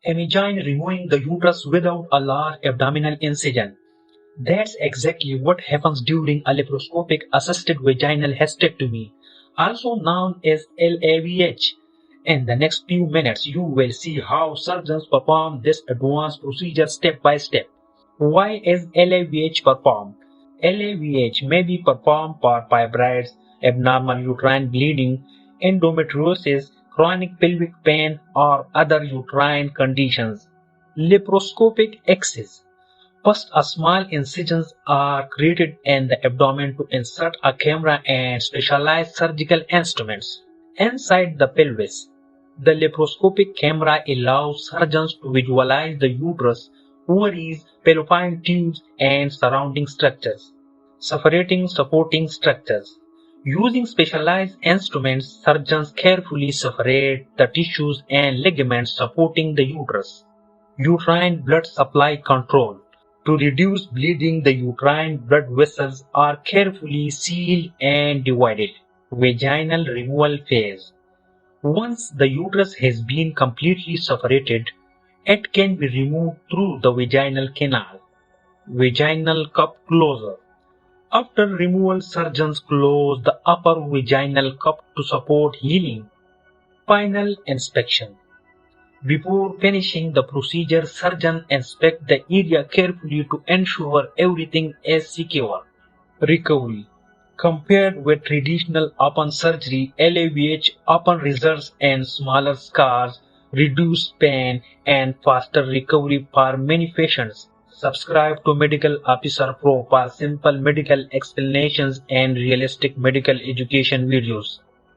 Imagine removing the uterus without a large abdominal incision. That's exactly what happens during a laparoscopic assisted vaginal hysterectomy, also known as LAVH. In the next few minutes, you will see how surgeons perform this advanced procedure step by step. Why is LAVH performed? LAVH may be performed for fibroids, abnormal uterine bleeding, endometriosis, chronic pelvic pain, or other uterine conditions. Laparoscopic access. First, a small incisions are created in the abdomen to insert a camera and specialized surgical instruments. Inside the pelvis, the laparoscopic camera allows surgeons to visualize the uterus, ovaries, fallopian tubes, and surrounding structures. Separating supporting structures. Using specialized instruments, surgeons carefully separate the tissues and ligaments supporting the uterus. Uterine blood supply control. To reduce bleeding, the uterine blood vessels are carefully sealed and divided. Vaginal removal phase. Once the uterus has been completely separated, it can be removed through the vaginal canal. Vaginal cup closure. After removal, surgeons close the upper vaginal cup to support healing. Final inspection. Before finishing the procedure, surgeons inspect the area carefully to ensure everything is secure. Recovery. Compared with traditional open surgery, LAVH often results in smaller scars, reduced pain, and faster recovery for many patients. Subscribe to Medical Officer Pro for simple medical explanations and realistic medical education videos.